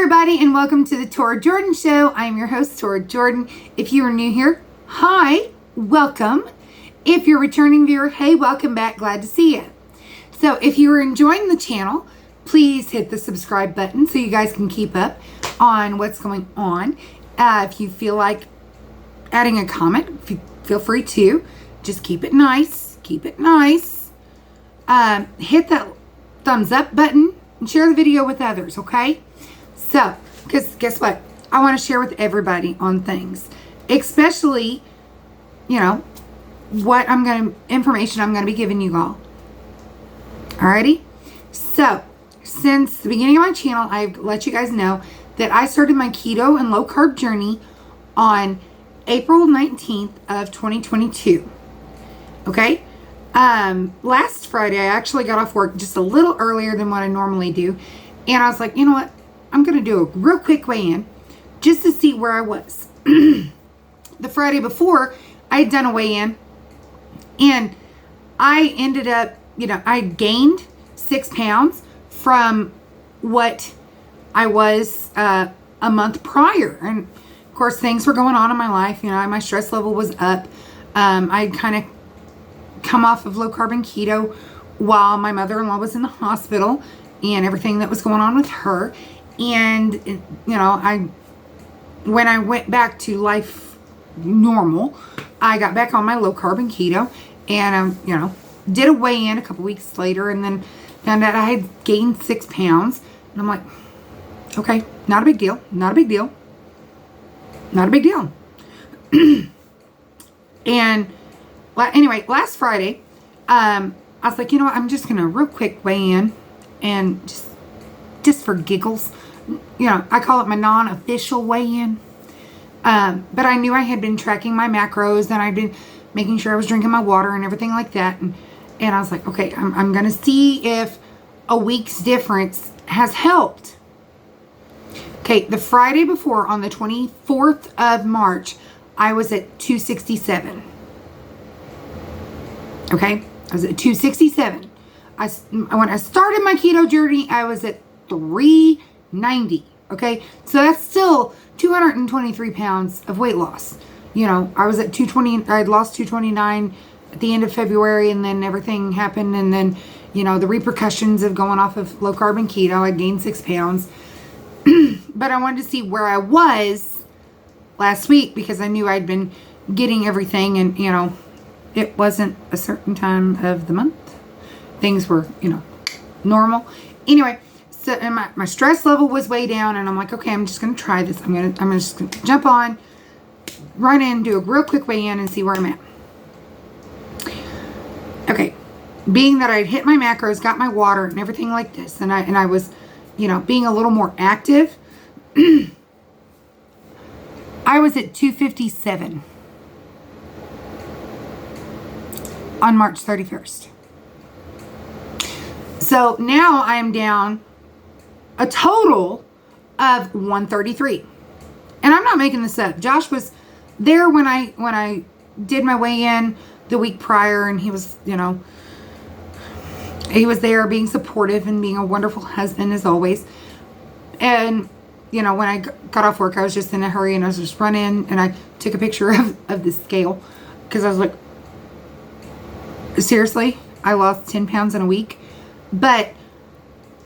everybody, and welcome to the Tora Jordan Show. I am your host, Tora Jordan. If you are new here, hi, welcome. If you're a returning viewer, hey, welcome back. Glad to see you. So if you are enjoying the channel, please hit the subscribe button so you guys can keep up on what's going on. If you feel like adding a comment, feel free to. Just keep it nice. Keep it nice. Hit that thumbs up button and share the video with others, okay? So, because guess what? I want to share with everybody on things, especially, you know, information I'm going to be giving you all. Alrighty? So, since the beginning of my channel, I've let you guys know that I started my keto and low carb journey on April 19th of 2022. Okay? Last Friday, I actually got off work just a little earlier than what I normally do. And I was like, you know what? I'm going to do a real quick weigh-in just to see where I was. The Friday before, I had done a weigh-in. And I ended up, I gained 6 pounds from what I was a month prior. And, of course, things were going on in my life. My stress level was up. I'd kind of come off of low-carb and keto while my mother-in-law was in the hospital and everything that was going on with her. And, when I went back to life normal, I got back on my low-carb and keto and, did a weigh-in a couple weeks later and then found out I had gained 6 pounds. And I'm like, okay, not a big deal. Not a big deal. Not a big deal. And anyway, last Friday, I was like, what? I'm just going to real quick weigh in and just for giggles. I call it my non-official weigh-in. But I knew I had been tracking my macros and I'd been making sure I was drinking my water and everything like that. And I was like, okay, I'm going to see if a week's difference has helped. Okay, the Friday before, on the 24th of March, I was at 267. Okay, I was at 267. When I started my keto journey, I was at 390. Okay, so that's still 223 pounds of weight loss. I was at 220. I had lost 229 at the end of February, and then everything happened, and then the repercussions of going off of low carb and keto. I gained 6 pounds, but I wanted to see where I was last week because I knew I'd been getting everything, and it wasn't a certain time of the month. Things were normal. Anyway. So, and my stress level was way down, and I'm like, okay, I'm just going to try this. I'm just going to jump on, run in, do a real quick weigh-in, and see where I'm at. Okay, being that I'd hit my macros, got my water, and everything like this, and I was, being a little more active, I was at 257 on March 31st. So now I am down a total of 133. And I'm not making this up. Josh was there when I did my weigh-in the week prior, and he was, he was there being supportive and being a wonderful husband as always. And, when I got off work, I was just in a hurry and I was just running, and I took a picture of the scale because I was like, seriously, I lost 10 pounds in a week. But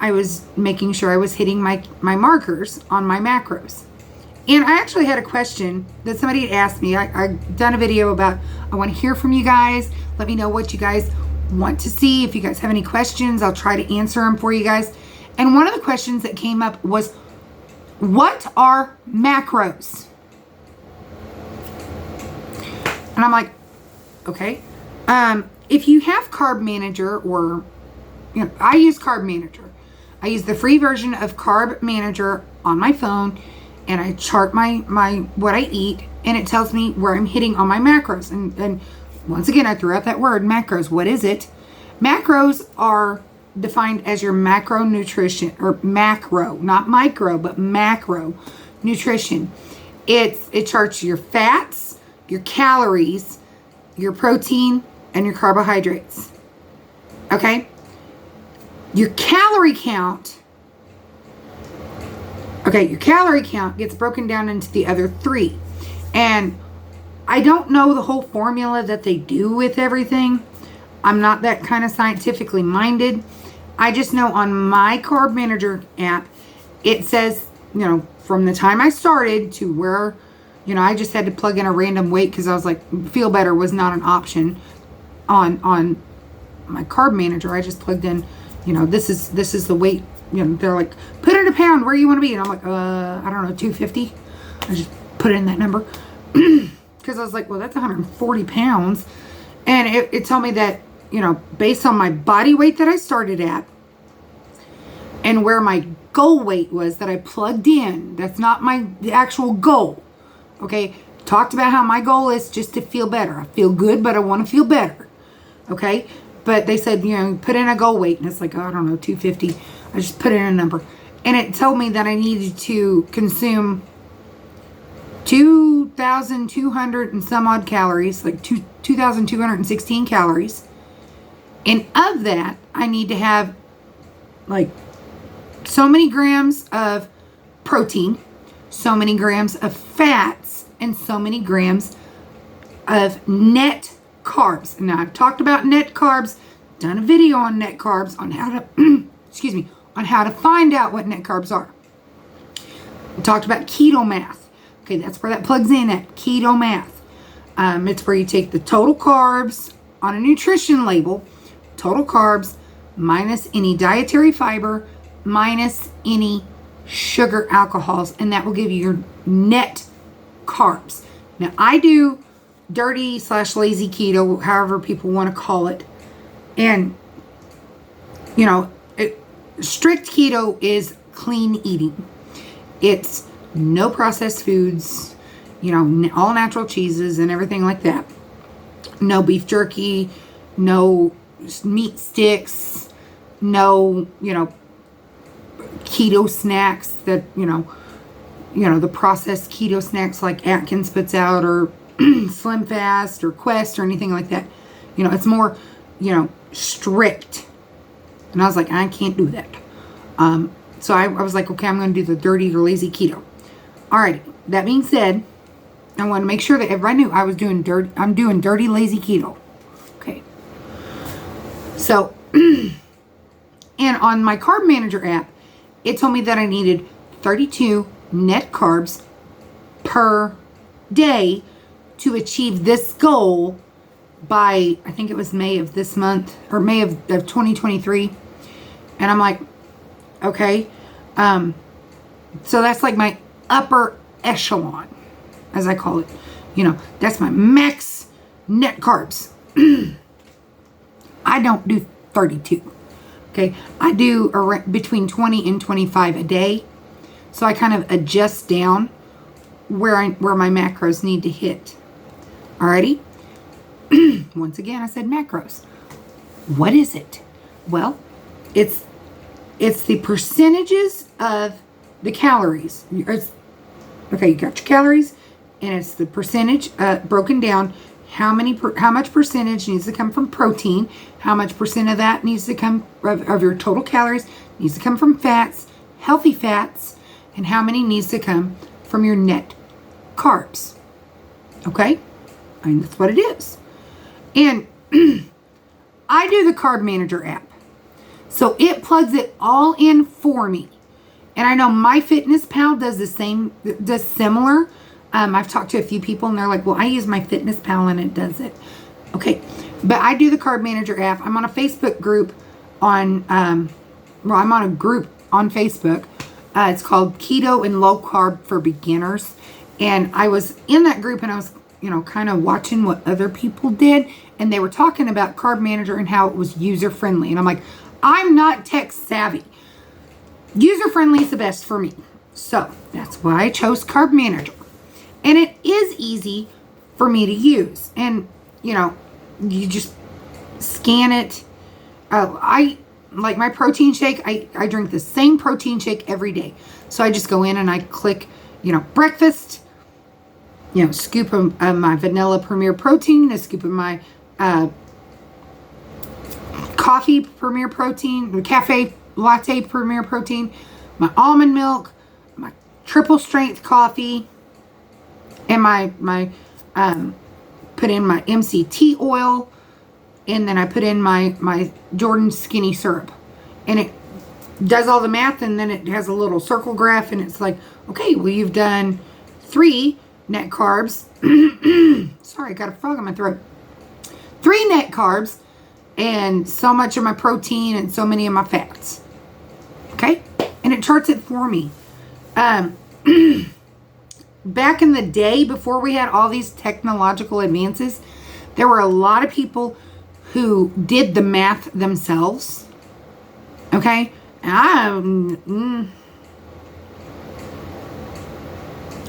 I was making sure I was hitting my markers on my macros. And I actually had a question that somebody had asked me. I've done a video about, I want to hear from you guys. Let me know what you guys want to see. If you guys have any questions, I'll try to answer them for you guys. And one of the questions that came up was, what are macros? And I'm like, okay. If you have Carb Manager, or, I use Carb Manager. I use the free version of Carb Manager on my phone, and I chart my what I eat, and it tells me where I'm hitting on my macros. And once again, I threw out that word, macros. What is it? Macros are defined as your macronutrition, or macro, not micro, but macro nutrition. It charts your fats, your calories, your protein, and your carbohydrates. Okay? Your calorie count, Okay, your calorie count gets broken down into the other 3. And I don't know the whole formula that they do with everything. I'm not that kind of scientifically minded. I just know on my Carb Manager app, it says, from the time I started to where, I just had to plug in a random weight because I was like, feel better was not an option on my Carb Manager. I just plugged in, this is the weight. They're like, put in a pound where you want to be. And I'm like, I don't know, 250. I just put in that number because I was like, well, that's 140 pounds. And it told me that, based on my body weight that I started at and where my goal weight was that I plugged in, that's not the actual goal. Okay. Talked about how my goal is just to feel better. I feel good, but I want to feel better. Okay. But they said, put in a goal weight. And it's like, I don't know, 250. I just put in a number. And it told me that I needed to consume 2,200 and some odd calories, like 2,216 calories. And of that, I need to have like so many grams of protein, so many grams of fats, and so many grams of net carbs. Now, I've talked about net carbs, done a video on net carbs, on how to, on how to find out what net carbs are. We talked about keto math. Okay, that's where that plugs in at, keto math. It's where you take the total carbs on a nutrition label, total carbs minus any dietary fiber, minus any sugar alcohols, and that will give you your net carbs. Now, I do dirty/lazy keto, however people want to call it. And, strict keto is clean eating. It's no processed foods, all natural cheeses and everything like that. No beef jerky, no meat sticks, no, keto snacks that, the processed keto snacks like Atkins puts out, or Slim Fast or Quest or anything like that. It's more, strict. And I was like, I can't do that. So I was like, okay, I'm going to do the dirty or lazy keto. Alrighty. That being said, I want to make sure that everybody knew I'm doing dirty, lazy keto. Okay. So, and on my Carb Manager app, it told me that I needed 32 net carbs per day to achieve this goal by, I think it was May of this month, or May of 2023. And I'm like, okay. So that's like my upper echelon, as I call it. That's my max net carbs. I don't do 32. Okay. I do between 20 and 25 a day. So I kind of adjust down where my macros need to hit. Alrighty. Once again, I said macros. What is it? Well, it's the percentages of the calories. Okay, you got your calories, and it's the percentage broken down. How much percentage needs to come from protein? How much percent of that needs to come of your total calories needs to come from fats, healthy fats, and how many needs to come from your net carbs? Okay, that's what it is. And I do the Carb Manager app. So it plugs it all in for me. And I know MyFitnessPal does the same, does similar. I've talked to a few people and they're like, well, I use MyFitnessPal and it does it. Okay. But I do the Carb Manager app. I'm on a Facebook group I'm on a group on Facebook. It's called Keto and Low Carb for Beginners. And I was in that group and I was, kind of watching what other people did. And they were talking about Carb Manager and how it was user friendly. And I'm like, I'm not tech savvy. User friendly is the best for me. So that's why I chose Carb Manager. And it is easy for me to use. And, you just scan it. I like my protein shake. I drink the same protein shake every day. So I just go in and I click, breakfast, scoop of my vanilla Premier Protein, a scoop of my coffee Premier Protein, the cafe latte Premier Protein, my almond milk, my triple strength coffee, and put in my MCT oil, and then I put in my Jordan skinny syrup, and it does all the math, and then it has a little circle graph, and it's like, okay, well, you've done 3 net carbs. Sorry, I got a frog in my throat. 3 net carbs, and so much of my protein, and so many of my fats. Okay, and it charts it for me. Back in the day, before we had all these technological advances, there were a lot of people who did the math themselves. Okay, and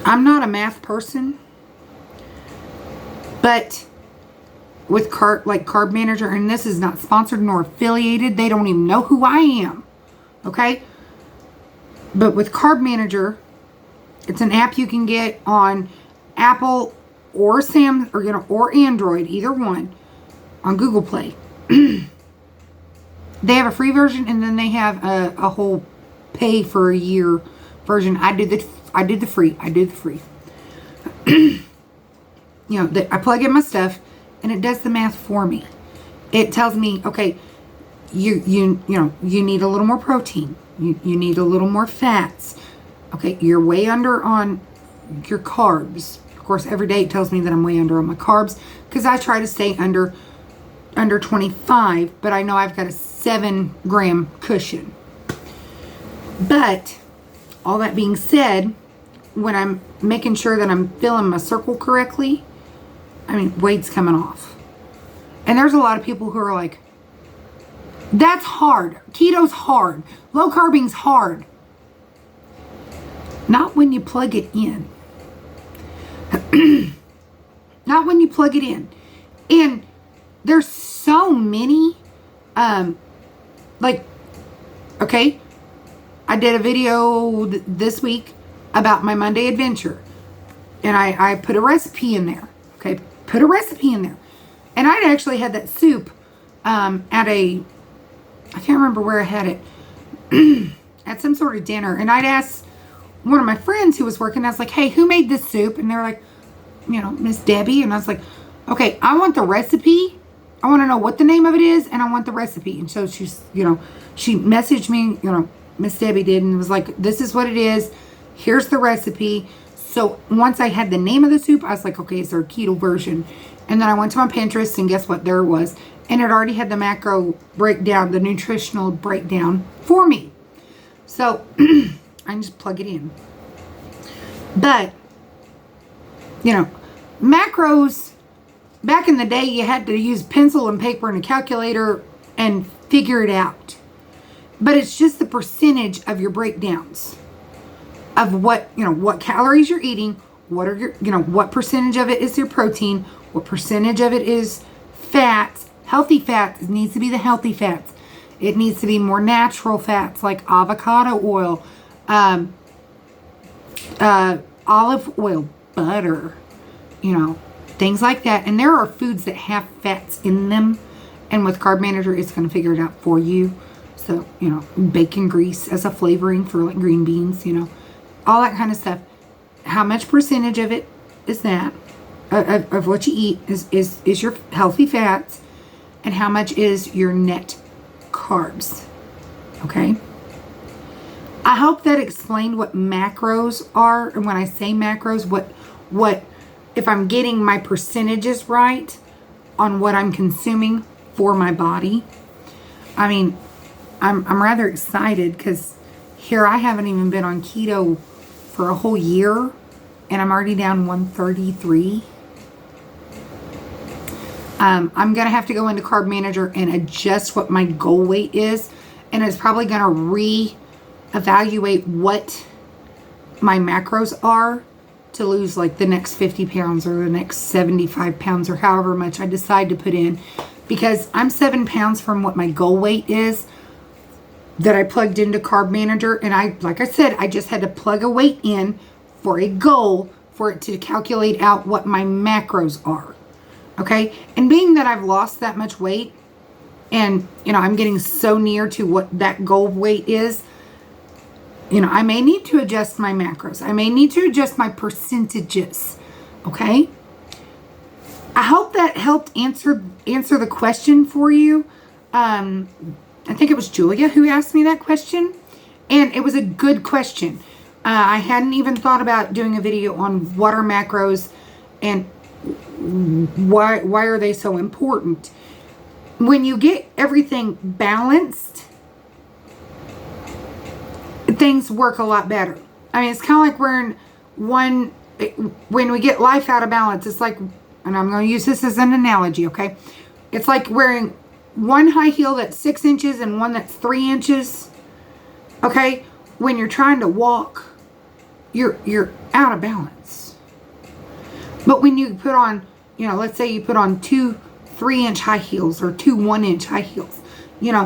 I'm not a math person, but with Carb Manager, and this is not sponsored nor affiliated, they don't even know who I am. Okay, but with Carb Manager, it's an app you can get on Apple or or Android, either one, on Google Play. They have a free version, and then they have a whole pay for a year version. I do the free. I plug in my stuff, and it does the math for me. It tells me, okay, you need a little more protein. You need a little more fats. Okay, you're way under on your carbs. Of course, every day it tells me that I'm way under on my carbs, because I try to stay under 25, but I know I've got a 7-gram cushion. But all that being said, when I'm making sure that I'm filling my circle correctly, I mean, weight's coming off. And there's a lot of people who are like, that's hard. Keto's hard. Low carbing's hard. Not when you plug it in. Not when you plug it in. And there's so many, okay, I did a video this week about my Monday adventure. And I put a recipe in there. Okay, put a recipe in there. And I'd actually had that soup I can't remember where I had it, at some sort of dinner. And I'd asked one of my friends who was working, I was like, hey, who made this soup? And they're like, Miss Debbie. And I was like, okay, I want the recipe. I want to know what the name of it is, and I want the recipe. And so she's, she messaged me, Miss Debbie did, and was like, this is what it is. Here's the recipe. So once I had the name of the soup, I was like, okay, is there a keto version? And then I went to my Pinterest, and guess what? There it was. And it already had the macro breakdown, the nutritional breakdown for me. So I can just plug it in. But, macros, back in the day, you had to use pencil and paper and a calculator and figure it out. But it's just the percentage of your breakdowns of what calories you're eating, what are your, what percentage of it is your protein, what percentage of it is fats. Healthy fats, it needs to be the healthy fats. It needs to be more natural fats like avocado oil, olive oil, butter, things like that. And there are foods that have fats in them. And with Carb Manager, it's going to figure it out for you. So, bacon grease as a flavoring for like green beans, all that kind of stuff. How much percentage of it is that, of what you eat is your healthy fats, and how much is your net carbs. Okay? I hope that explained what macros are. And when I say macros, what if I'm getting my percentages right on what I'm consuming for my body. I mean, I'm rather excited because here I haven't even been on keto for a whole year, and I'm already down 133. I'm going to have to go into Carb Manager and adjust what my goal weight is. And it's probably going to re-evaluate what my macros are to lose like the next 50 pounds or the next 75 pounds or however much I decide to put in. Because I'm 7 pounds from what my goal weight is that I plugged into Carb Manager. And like I said, I just had to plug a weight in for a goal for it to calculate out what my macros are. Okay, and being that I've lost that much weight, and I'm getting so near to what that goal weight is, I may need to adjust my macros. I may need to adjust my percentages. Okay? I hope that helped answer the question for you. I think it was Julia who asked me that question. And it was a good question. I hadn't even thought about doing a video on what are macros and why are they so important. When you get everything balanced, things work a lot better. I mean, it's kind of like when we get life out of balance, it's like, and I'm going to use this as an analogy, okay? It's like wearing one high heel that's 6 inches and one that's 3 inches, okay? When you're trying to walk, you're out of balance. But when you put on, let's say you put on 2 3-inch high heels or 2 1-inch high heels, you're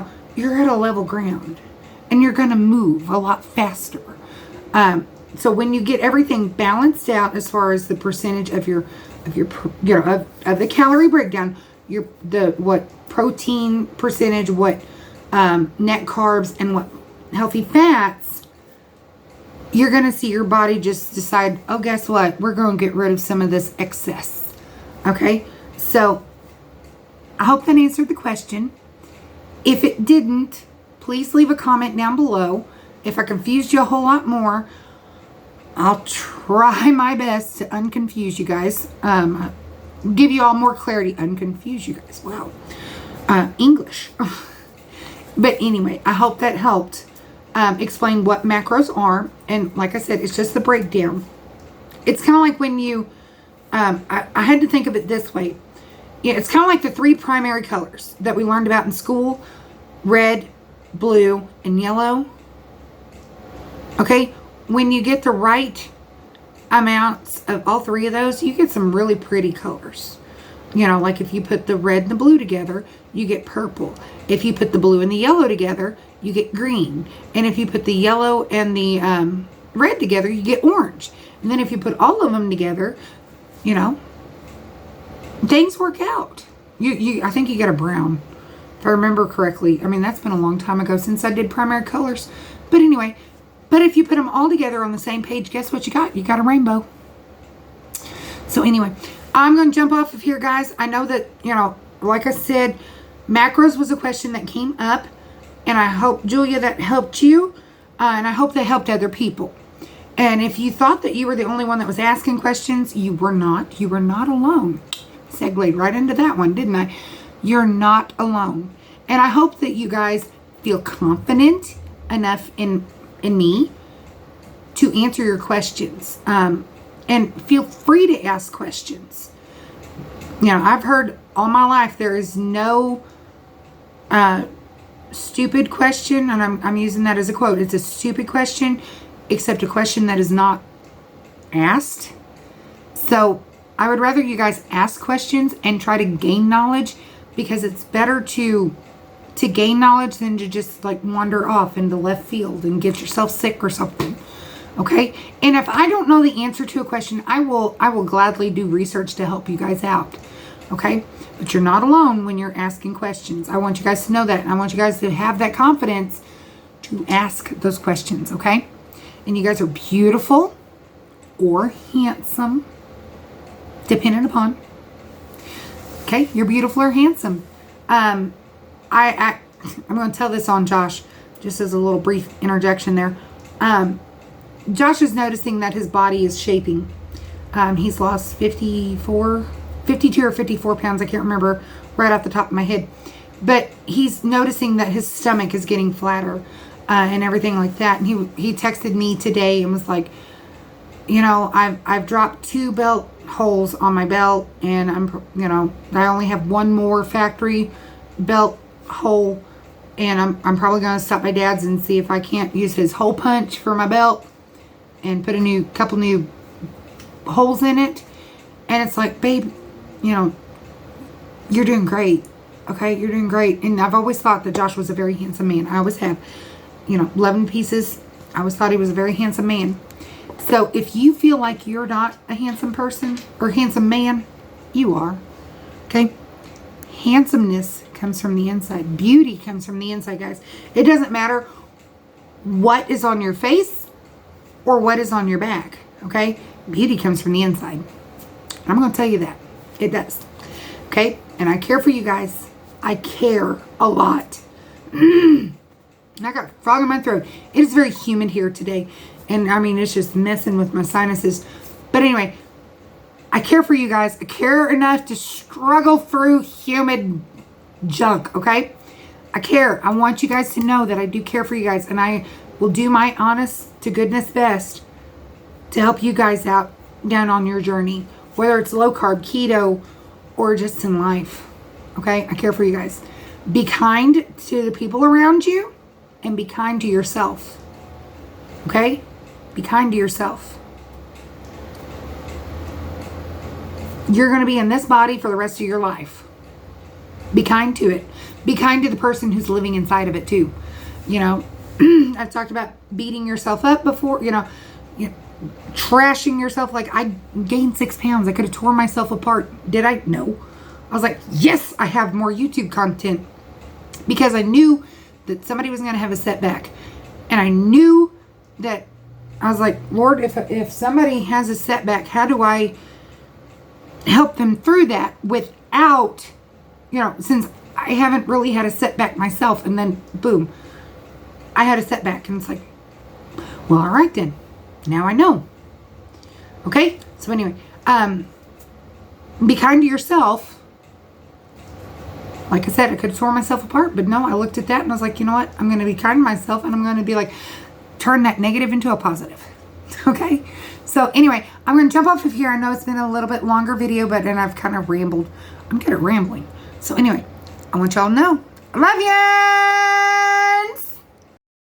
at a level ground and you're going to move a lot faster. So when you get everything balanced out as far as the percentage of of the calorie breakdown, what protein percentage, what net carbs, and what healthy fats, you're going to see your body just decide, oh, guess what? We're going to get rid of some of this excess. Okay? So I hope that answered the question. If it didn't, please leave a comment down below. If I confused you a whole lot more, I'll try my best to unconfuse you guys. Give you all more clarity. Unconfuse you guys. Wow. English. But anyway, I hope that helped explain what macros are. And like I said, it's just the breakdown. It's kind of like when you, I had to think of it this way. Yeah, it's kind of like the 3 primary colors that we learned about in school. Red, blue, and yellow. Okay? When you get the right amounts of all 3 of those, you get some really pretty colors. Like if you put the red and the blue together, you get purple. If you put the blue and the yellow together, you get green. And if you put the yellow and the red together, you get orange. And then if you put all of them together, things work out. I think you get a brown, if I remember correctly. I mean, that's been a long time ago since I did primary colors. But anyway, if you put them all together on the same page, guess what you got? You got a rainbow. So anyway, I'm going to jump off of here, guys. I know that, like I said, macros was a question that came up. And I hope, Julia, that helped you. And I hope that helped other people. And if you thought that you were the only one that was asking questions, you were not. You were not alone. Segued right into that one, didn't I? You're not alone. And I hope that you guys feel confident enough in me to answer your questions. And feel free to ask questions. I've heard all my life there is no stupid question, and I'm using that as a quote. It's a stupid question, except a question that is not asked. So I would rather you guys ask questions and try to gain knowledge, because it's better to gain knowledge than to just like wander off into left field and get yourself sick or something. Okay? And if I don't know the answer to a question, I will gladly do research to help you guys out. Okay? But you're not alone when you're asking questions. I want you guys to know that. I want you guys to have that confidence to ask those questions. Okay? And you guys are beautiful or handsome, depending upon. Okay? You're beautiful or handsome. I'm going to tell this on Josh, just as a little brief interjection there. Josh is noticing that his body is shaping. He's lost 52 or 54 pounds. I can't remember right off the top of my head. But he's noticing that his stomach is getting flatter and everything like that. And he texted me today and was like, I've dropped 2 belt holes on my belt, and I only have 1 more factory belt hole, and I'm probably going to stop by Dad's and see if I can't use his hole punch for my belt and put a couple new holes in it. And it's like, babe, you're doing great. Okay, you're doing great. And I've always thought that Josh was a very handsome man. I always have. 11 pieces. I always thought he was a very handsome man. So if you feel like you're not a handsome person or handsome man, you are. Okay? Handsomeness comes from the inside. Beauty comes from the inside, guys. It doesn't matter what is on your face or what is on your back. Okay? Beauty comes from the inside. I'm going to tell you that. It does. Okay? And I care for you guys. I care a lot. I got a frog in my throat. It is very humid here today. And I mean, it's just messing with my sinuses. But anyway, I care for you guys. I care enough to struggle through humid junk. Okay? I care. I want you guys to know that I do care for you guys. And I will do my honest to goodness best to help you guys out down on your journey. Whether it's low carb, keto, or just in life. Okay? I care for you guys. Be kind to the people around you and be kind to yourself. Okay? Be kind to yourself. You're going to be in this body for the rest of your life. Be kind to it. Be kind to the person who's living inside of it too. You know, I've talked about beating yourself up before, you know, trashing yourself. Like, I gained 6 pounds. I could have torn myself apart. Did I? No. I was like, yes, I have more YouTube content. Because I knew that somebody was going to have a setback. And I knew that, I was like, Lord, if somebody has a setback, how do I help them through that without, you know, since I haven't really had a setback myself. And then, boom, I had a setback. And it's like, well, all right then. Now I know. Okay? So anyway, be kind to yourself. Like I said, I could have torn myself apart, but no, I looked at that and I was like, you know what? I'm going to be kind to myself and I'm going to be like, turn that negative into a positive. Okay? So anyway, I'm going to jump off of here. I know it's been a little bit longer video, but then I've kind of rambled. I'm good at rambling. So anyway, I want y'all to know, I love you.